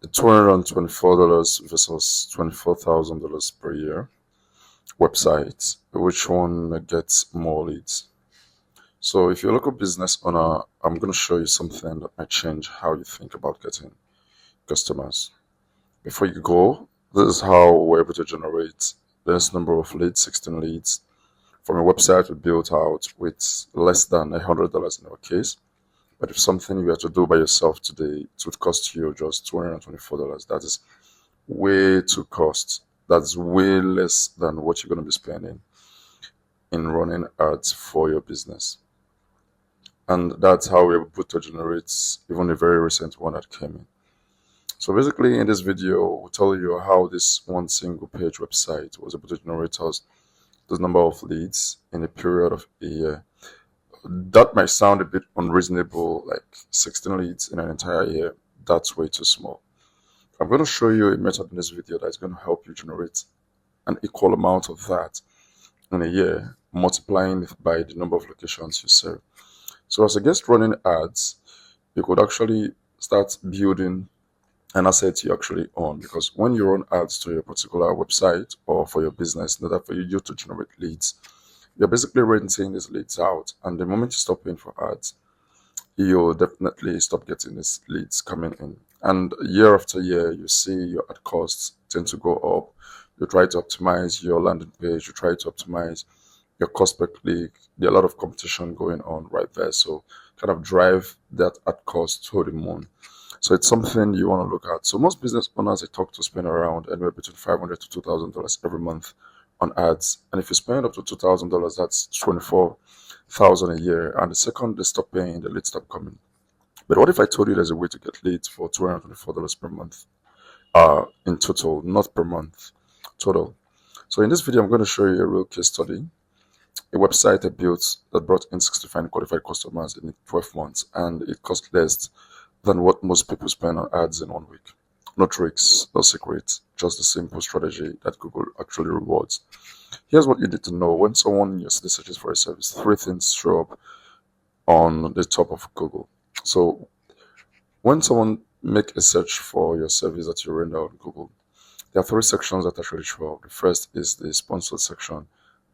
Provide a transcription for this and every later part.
$224 versus $24,000 per year website, which one gets more leads? So if you're a local business owner, I'm going to show you something that might change how you think about getting customers. Before you go, this is how we're able to generate this number of leads, 16 leads, from a website we built out with less than $100 in our case. But if something you have to do by yourself today, it would cost you just $224. That is way too cost. That's way less than what you're going to be spending in running ads for your business. And that's how we're able to generate even a very recent one that came in. So basically in this video, we'll tell you how this one single page website was able to generate us this number of leads in a period of a year. That might sound a bit unreasonable, like 16 leads in an entire year. That's way too small. I'm going to show you a method in this video that's going to help you generate an equal amount of that in a year, multiplying it by the number of locations you serve. So as a guest running ads, you could actually start building an asset you actually own, because when you run ads to your particular website or for your business, in order for you to generate leads, you're basically renting these leads out, and the moment you stop paying for ads, you'll definitely stop getting these leads coming in. And year after year, you see your ad costs tend to go up. You try to optimize your landing page, you try to optimize your cost per click. There's a lot of competition going on right there, so kind of drive that ad cost to the moon. So it's something you want to look at. So most business owners I talk to spend around anywhere between $500 to $2,000 every month on ads. And if you spend up to $2,000, that's $24,000 a year. And the second they stop paying, the leads stop coming. But what if I told you there's a way to get leads for $224 per month in total, not per month, total? So in this video, I'm going to show you a real case study, a website I built that brought in 65 qualified customers in 12 months, and it cost less than what most people spend on ads in 1 week. No tricks, no secrets, just the simple strategy that Google actually rewards. Here's what you need to know. When someone in your city searches for a service, 3 things show up on the top of Google. So when someone make a search for your service that you render on Google, there are 3 sections that actually show up. The first is the sponsored section.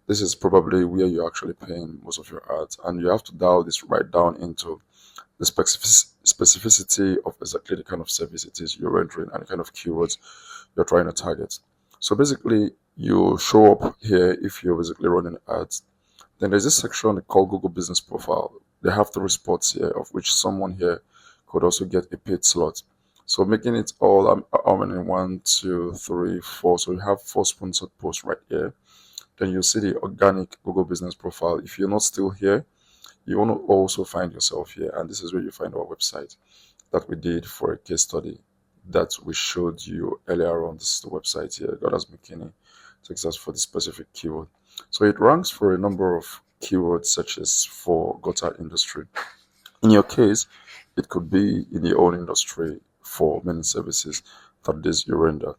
This is probably where you're actually paying most of your ads, and you have to dial this right down into the specificity of exactly the kind of service it is you're rendering and the kind of keywords you're trying to target. So basically, you show up here if you're basically running ads. Then there's this section called Google Business Profile. They have 3 spots here, of which someone here could also get a paid slot. So making it all, how many? 1, 2, 3, 4. So you have 4 sponsored posts right here. Then you see the organic Google Business Profile. If you're not still here, you want to also find yourself here, and this is where you find our website that we did for a case study that we showed you earlier on. This is the website here, God as McKinney, takes us for the specific keyword. So it ranks for a number of keywords such as for gutter industry. In your case, it could be in your own industry for many services that it is you render.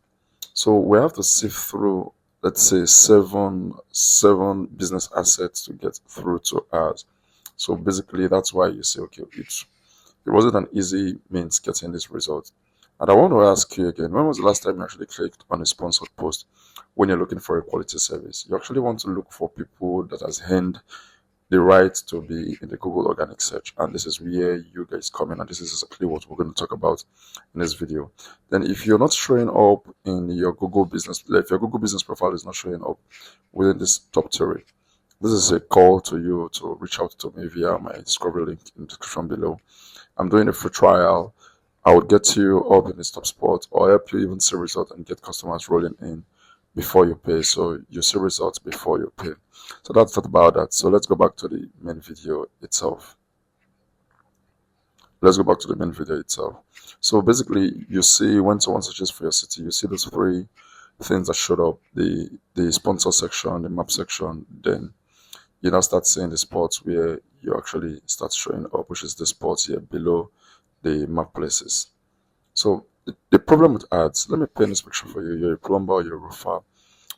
So we have to sift through, let's say, seven business assets to get through to us. So basically, that's why you say, okay, it wasn't an easy means getting this result. And I want to ask you again, when was the last time you actually clicked on a sponsored post when you're looking for a quality service? You actually want to look for people that has earned the right to be in the Google organic search. And this is where you guys come in, and this is exactly what we're going to talk about in this video. Then if you're not showing up in your Google business, if your Google business profile is not showing up within this top 3, this is a call to you to reach out to me via my discovery link in the description below. I'm doing a free trial. I would get you up in this top spot, or help you even see results and get customers rolling in before you pay. So you see results before you pay. So that's not about that. So let's go back to the main video itself. So basically, you see when someone searches for your city, you see those 3 things that showed up: the sponsor section, the map section. Then you now start seeing the spots where you actually start showing up, which is the spots here below the map places. So the problem with ads, let me paint this picture for you. You're a plumber, you're a roofer.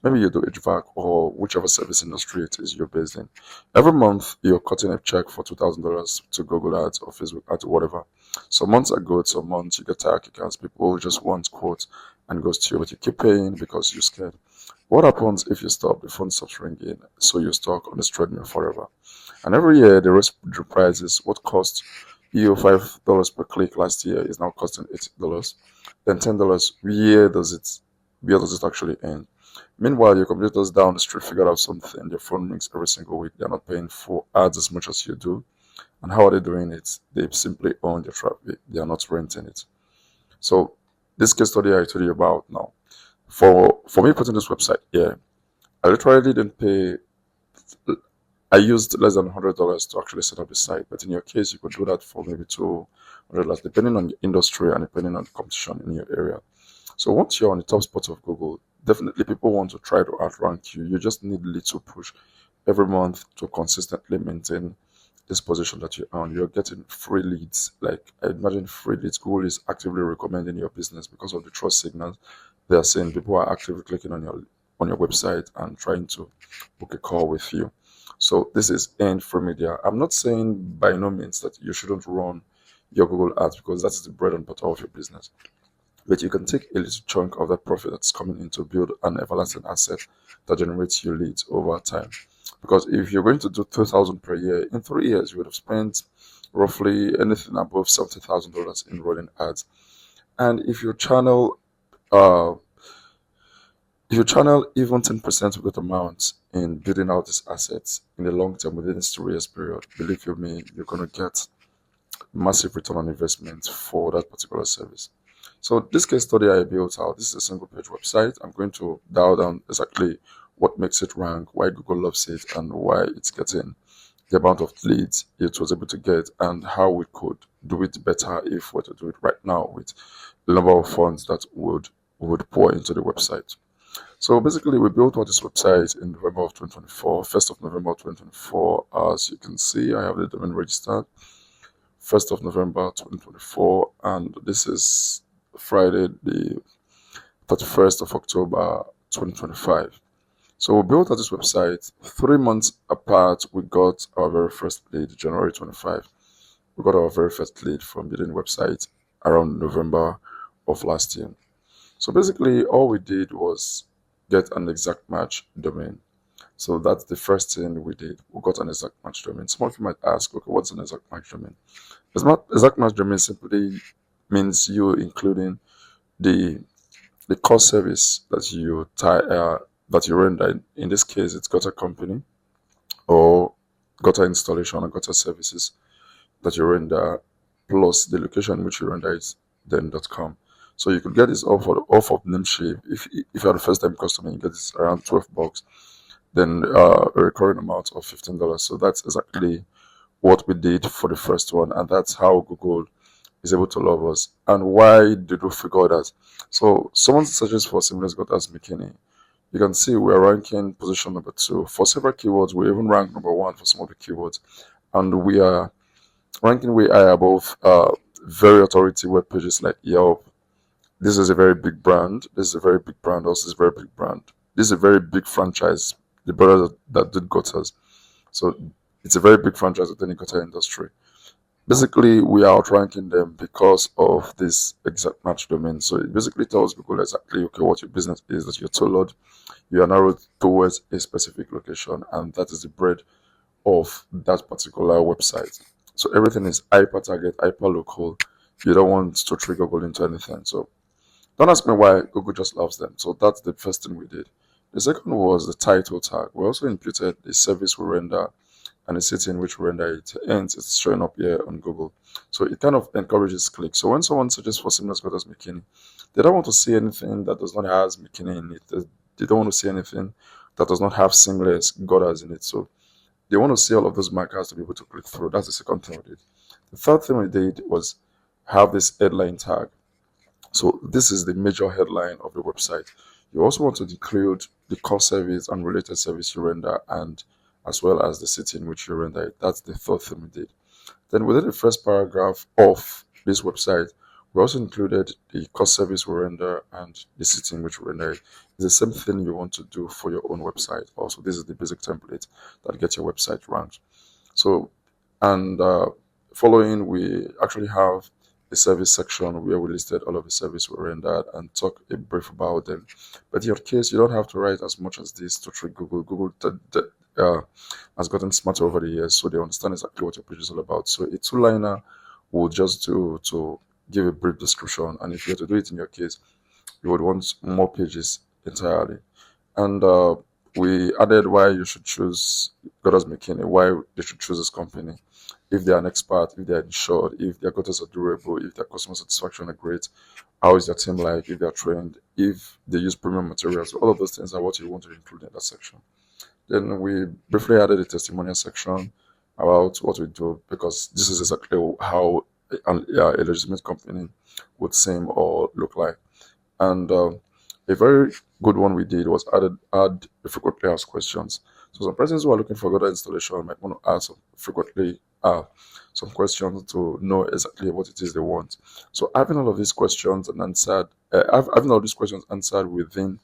maybe you do HVAC or whichever service industry it is you're based in. Every month, you're cutting a check for $2,000 to Google Ads or Facebook Ads or whatever. Some months are good, some months you get tired accounts. People just want quotes and goes to you, but you keep paying because you're scared. What happens if you stop? The phone stops ringing, so you're stuck on this treadmill forever. And every year, the risk prices what cost you $5 per click last year is now costing $8. Then $10. Where does it actually end? Meanwhile, your competitors down the street figured out something. Their phone rings every single week. They're not paying for ads as much as you do. And how are they doing it? They simply own their traffic. They are not renting it. So this case study I told you about now, for me putting this website here, I literally didn't pay. I used less than $100 to actually set up the site, but in your case, you could do that for maybe $200, depending on the industry and depending on the competition in your area. So once you're on the top spot of Google, definitely people want to try to outrank you. You just need a little push every month to consistently maintain this position that you're on. You're getting free leads. Like, I imagine free leads. Google is actively recommending your business because of the trust signals they are saying. People are actively clicking on your website and trying to book a call with you. So this is earned free media. I'm not saying by no means that you shouldn't run your Google ads because that is the bread and butter of your business. But you can take a little chunk of that profit that's coming in to build an everlasting asset that generates you leads over time. Because if you're going to do $2,000 per year, in 3 years you would have spent roughly anything above $70,000 in running ads. And if you channel even 10% of that amount in building out these assets in the long term within this 3 years period, believe you me, you're going to get massive return on investment for that particular service. So this case study I built out, this is a single page website. I'm going to dial down exactly what makes it rank, why Google loves it, and why it's getting the amount of leads it was able to get, and how we could do it better if we were to do it right now with the number of funds that would pour into the website. So basically, we built out this website in November of 2024, 1st of November 2024. As you can see, I have the domain registered, 1st of November 2024, and this is Friday, the 31st of October 2025. So we built out this website 3 months apart. We got our very first lead, January 25. We got our very first lead from building the website around November of last year. So basically, all we did was get an exact match domain. So that's the first thing we did. We got an exact match domain. Some of you might ask, okay, what's an exact match domain? Exact match domain simply means you including the core service that you render. In this case, it's gutter company or gutter installation or gutter services that you render, plus the location in which you render it, then.com. So you could get this off of Namecheap. If you're the first time customer, you get this around $12. Then a recurring amount of $15. So that's exactly what we did for the first one, and that's how Google is able to love us. And why did we figure that? So someone searches for seamless gutters McKinney. You can see we're ranking position number 2 for several keywords. We even rank number 1 for some of the keywords, and we are ranking way high above very authority web pages like Yelp. This is a very big brand. This is a very big brand. Also, is a very big brand. This is a very big franchise. The brother that did gutters. So it's a very big franchise within the gutter industry. Basically, we are outranking them because of this exact match domain. So it basically tells Google exactly, okay, what your business is, that you're tailored, you are narrowed towards a specific location, and that is the bread of that particular website. So everything is hyper target, hyper local. You don't want to trick Google into anything. So don't ask me why. Google just loves them. So that's the first thing we did. The second was the title tag. We also imputed the service we render and the city in which we render it, and it's showing up here on Google. So it kind of encourages clicks. So when someone searches for seamless gutters McKinney, they don't want to see anything that does not have McKinney in it. They don't want to see anything that does not have seamless gutters in it. So they want to see all of those markers to be able to click through. That's the second thing we did. The third thing we did was have this headline tag. So this is the major headline of the website. You also want to include the core service and related service you render, and as well as the city in which you render it. That's the third thing we did. Then within the first paragraph of this website, We also included the cost service we render and the city in which we render it. It's the same thing you want to do for your own website. Also, this is the basic template that gets your website ranked. So, and following, we actually have a service section where we listed all of the service we rendered and talk a brief about them. But in your case, you don't have to write as much as this to trick Google. Google has gotten smarter over the years, so they understand exactly what your page is all about. So a two-liner will just do to give a brief description, and if you have to do it in your case, you would want more pages entirely. And we added why you should choose Goddard's McKinney, why they should choose this company. If they are an expert, if they are insured, if their quotas are durable, if their customer satisfaction are great, how is their team like, if they are trained, if they use premium materials, all of those things are what you want to include in that section. Then we briefly added a testimonial section about what we do, because this is exactly how a legitimate company would seem or look like. And a very good one we did was add frequently asked questions. So some persons who are looking for Godot installation might want to ask frequently some questions to know exactly what it is they want. So having all of these questions and answered, having all these questions answered within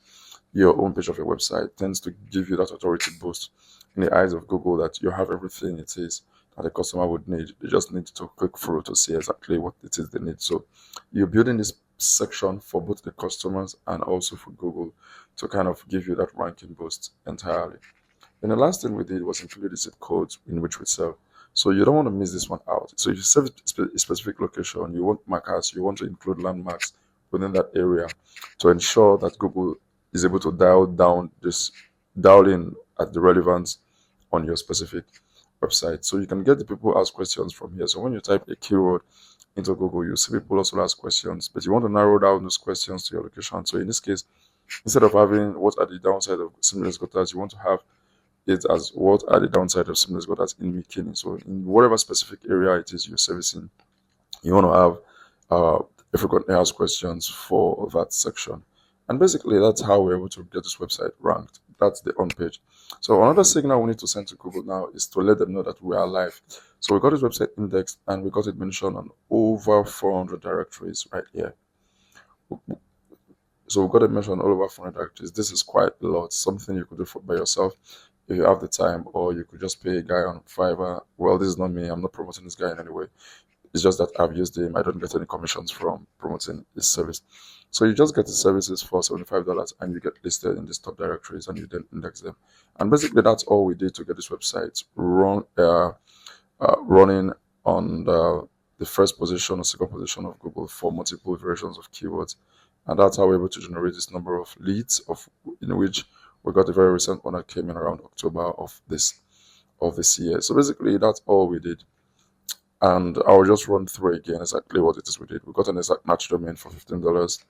your own page of your website tends to give you that authority boost in the eyes of Google that you have everything it is that the customer would need. They just need to click through to see exactly what it is they need. So you're building this section for both the customers and also for Google to kind of give you that ranking boost entirely. And the last thing we did was include the zip codes in which we sell. So you don't want to miss this one out. So if you serve a specific location, you want markers, you want to include landmarks within that area to ensure that Google is able to dial in at the relevance on your specific website. So you can get the people ask questions from here. So when you type a keyword into Google, you see people also ask questions, but you want to narrow down those questions to your location. So in this case, instead of having what are the downside of seamless gutters, you want to have it as what are the downside of seamless gutters in McKinney. So in whatever specific area it is you're servicing, you want to have frequently asked questions for that section. And basically, that's how we're able to get this website ranked. That's the on page. So another signal we need to send to Google now is to let them know that we are live. So we got this website indexed and we got it mentioned on over 400 directories right here. So we've got it mentioned on all over 400 directories. This is quite a lot, something you could do by yourself if you have the time, or you could just pay a guy on Fiverr. Well, this is not me. I'm not promoting this guy in any way. It's just that I've used him. I don't get any commissions from promoting his service. So you just get the services for $75 and you get listed in these top directories and you then index them. And basically that's all we did to get this website running on the first position or second position of Google for multiple versions of keywords. And that's how we're able to generate this number of leads, in which we got a very recent one that came in around October of this year. So basically that's all we did. And I'll just run through again exactly what it is we did. We got an exact match domain for $15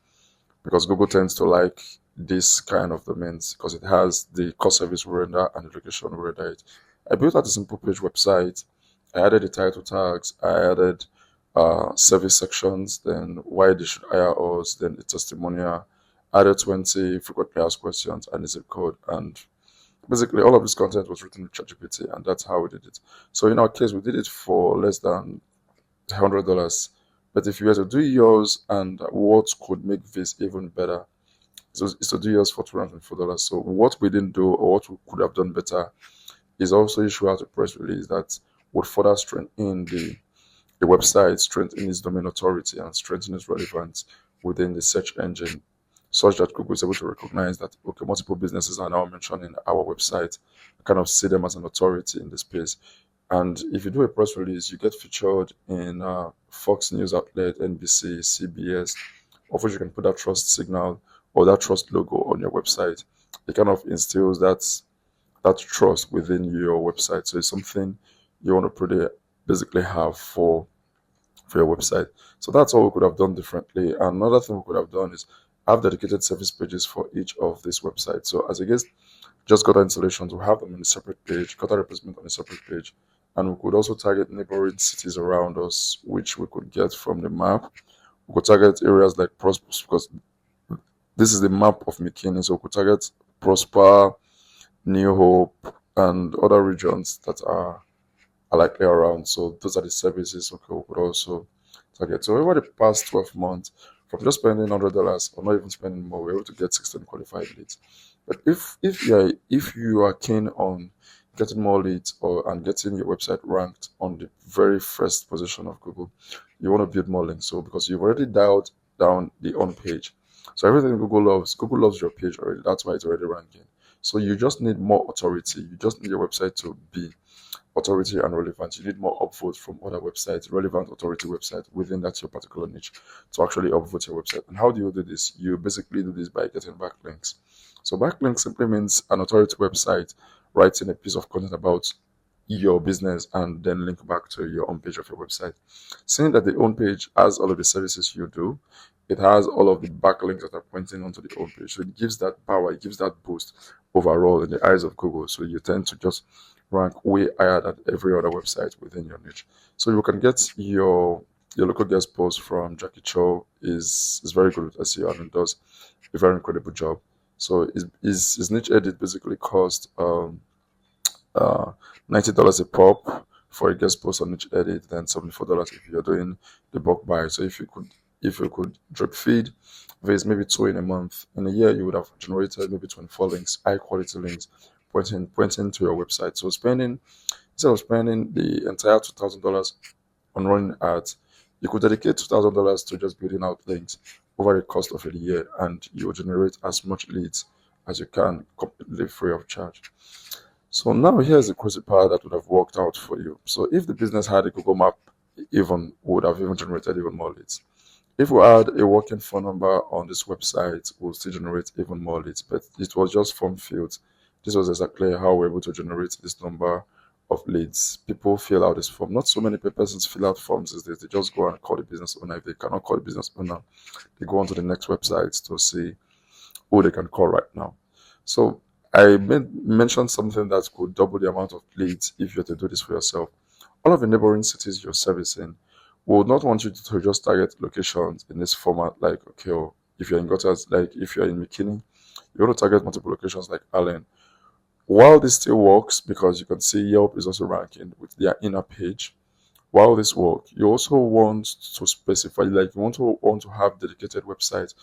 because Google tends to like this kind of domains because it has the cost service we render and the location we render it. I built out a simple page website. I added the title tags. I added service sections, then why they should hire us, then the testimonial, added 20 frequently asked questions and the zip code. And basically, all of this content was written with ChatGPT, and that's how we did it. So in our case, we did it for less than $100. But if you were to do yours, and what could make this even better, is to do yours for $204. So what we didn't do, or what we could have done better, is also issue out a press release that would further strengthen the website, strengthen its domain authority, and strengthen its relevance within the search engine, such that Google is able to recognize that, okay, multiple businesses are now mentioning our website, kind of see them as an authority in the space. And if you do a press release, you get featured in Fox News outlet, NBC, CBS, of which you can put that trust signal or that trust logo on your website. It kind of instills that trust within your website. So it's something you want to basically have for your website. So that's all we could have done differently. Another thing we could have done is have dedicated service pages for each of these websites. So as against just Gutter installations, we have them on a separate page, Gutter replacement on a separate page. And we could also target neighboring cities around us, which we could get from the map. We could target areas like Prosper, because this is the map of McKinney. So we could target Prosper, New Hope, and other regions that are likely around. So those are the services. Okay, we could also Okay, so over the past 12 months, from just spending $100 or not even spending more, we're able to get 16 qualified leads. But if you are keen on getting more leads and getting your website ranked on the very first position of Google, you want to build more links. So because you've already dialed down the on page, so everything Google loves your page already. That's why it's already ranking. So you just need more authority. You just need your website to be authority and relevant. You need more upvotes from other websites, relevant authority website within that your particular niche to actually upvote your website. And how do you do this? You basically do this by getting backlinks. So backlinks simply means an authority website writing a piece of content about your business and then link back to your own page of your website. Seeing that the own page has all of the services you do, it has all of the backlinks that are pointing onto the home page. So it gives that power, it gives that boost overall in the eyes of Google. So you tend to just rank way higher than every other website within your niche. So you can get your local guest post from Jackie Cho is very good with SEO and does a very incredible job. So his niche edit basically cost $90 a pop for a guest post on niche edit, then $74 if you're doing the bulk buy. So if you could drip feed there's maybe 2 in a month, in a year you would have generated maybe 24 links, high quality links pointing to your website. So instead of spending the entire $2,000 on running ads, you could dedicate $2,000 to just building out links over the cost of a year, and you will generate as much leads as you can completely free of charge. So now here's the crazy part that would have worked out for you. So if the business had a Google map, would have even generated even more leads. If we had a working phone number on this website, we'll still generate even more leads. But it was just form fields. This was exactly how we're able to generate this number of leads. People fill out this form. Not so many persons fill out forms these days. They just go and call the business owner. If they cannot call the business owner, they go on to the next website to see who they can call right now. So I mentioned something that could double the amount of leads if you were to do this for yourself. All of the neighboring cities you're servicing would not want you to just target locations in this format, like, okay, if you're in Gutters, like if you're in McKinney, you want to target multiple locations like Allen. While this still works, because you can see Yelp is also ranking with their inner page, while this works, you also want to specify, like you want to have dedicated website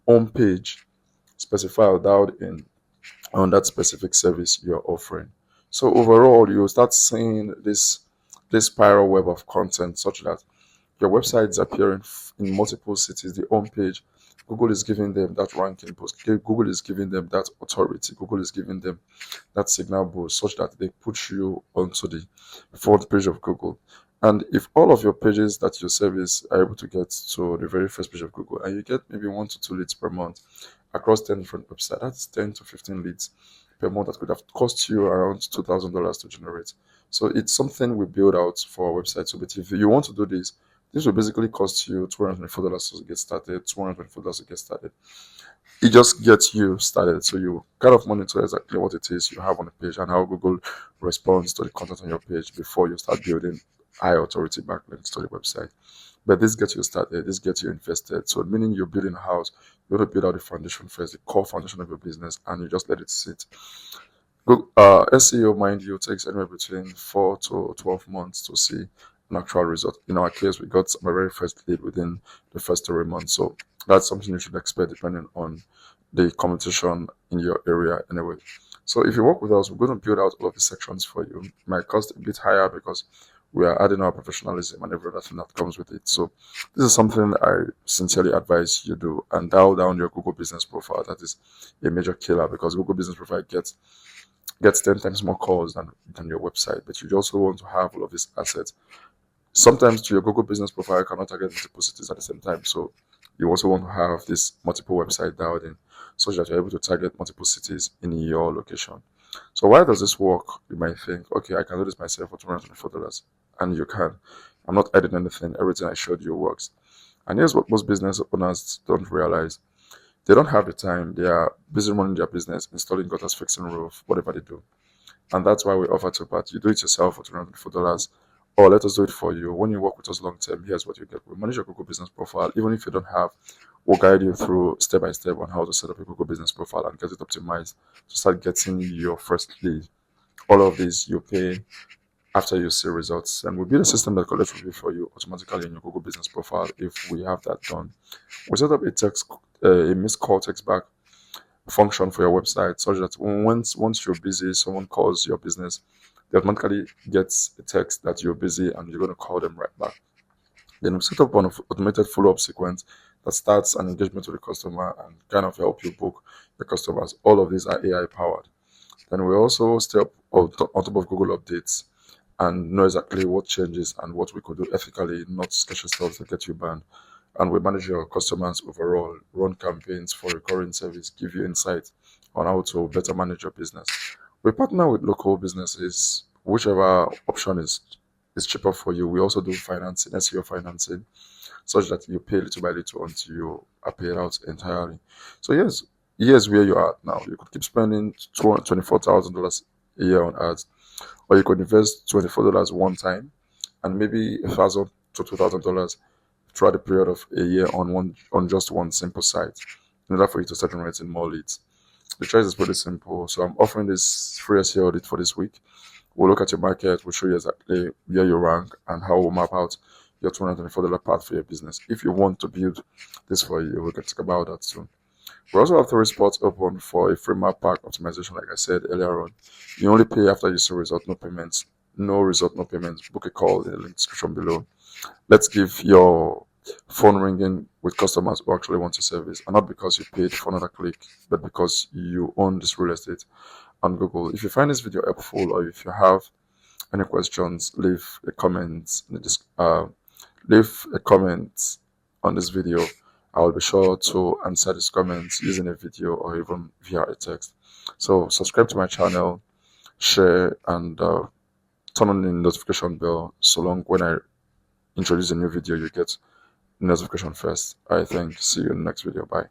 home page specified out in on that specific service you're offering. So overall, you'll start seeing this spiral web of content such that your website is appearing in multiple cities. The home page, Google is giving them that ranking boost. Google is giving them that authority. Google is giving them that signal boost such that they push you onto the front page of Google. And if all of your pages that you service are able to get to the very first page of Google, and you get maybe 1 to 2 leads per month across 10 different websites, that's 10 to 15 leads per month that could have cost you around $2,000 to generate. So it's something we build out for our website. So but if you want to do this will basically cost you $224 to get started, $224 to get started. It just gets you started. So you kind of monitor exactly what it is you have on the page and how Google responds to the content on your page before you start building high authority backlinks to the website. But this gets you started, this gets you invested. So meaning you're building a house, you want to build out the foundation first, the core foundation of your business, and you just let it sit. SEO, mind you, takes anywhere between 4 to 12 months to see an actual result. In our case, we got my very first lead within the first 3 months. So that's something you should expect depending on the competition in your area anyway. So if you work with us, we're going to build out all of the sections for you. It might cost a bit higher because we are adding our professionalism and every other thing that comes with it. So this is something I sincerely advise you do, and dial down your Google business profile. That is a major killer because Google business profile gets 10 times more calls than your website. But you also want to have all of these assets. Sometimes to your Google business profile, you cannot target multiple cities at the same time. So you also want to have this multiple website dialed in so that you're able to target multiple cities in your location. So why does this work? You might think, okay, I can do this myself for $224. And you can. I'm not adding anything. Everything I showed you works. And here's what most business owners don't realize. They don't have the time. They are busy running their business, installing gutters, fixing roof, whatever they do. And that's why we offer two parts. You do it yourself for $224, or let us do it for you. When you work with us long term, here's what you get. We manage your Google business profile. Even if you don't have, we'll guide you through step by step on how to set up a Google business profile and get it optimized to start getting your first lead. All of this you pay after you see results. And we build a system that collects review for you automatically in your Google Business Profile if we have that done. We set up a missed call text back function for your website such that once you're busy, someone calls your business, they automatically gets a text that you're busy and you're going to call them right back. Then we set up an automated follow-up sequence that starts an engagement with the customer and kind of help you book the customers. All of these are AI powered. Then we also stay up on top of Google updates and know exactly what changes and what we could do ethically, not sketchy stuff that get you banned. And we manage your customers overall, run campaigns for recurring service, give you insight on how to better manage your business. We partner with local businesses, whichever option is cheaper for you. We also do financing, SEO financing, such that you pay little by little until you are paid out entirely. So here's where you are now. You could keep spending $24,000 a year on ads, or you could invest $24 one time and maybe $1,000 to $2,000 throughout the period of a year on just one simple site in order for you to start generating more leads. The choice is pretty simple. So I'm offering this free SEO audit for this week. We'll look at your market, we'll show you exactly where you rank and how we'll map out your $224 path for your business. If you want to build this for you, we can talk about that soon. We also have 3 spots open for a free map pack optimization, like I said earlier on. You only pay after you see result, no payments. No result, no payments. Book a call in the link description below. Let's give your phone ringing with customers who actually want your service, and not because you paid for another click, but because you own this real estate on Google. If you find this video helpful, or if you have any questions, leave a comment on this video. I will be sure to answer these comments using a video or even via a text. So subscribe to my channel, share, and turn on the notification bell so long when I introduce a new video, you get notification first. I think. See you in the next video. Bye.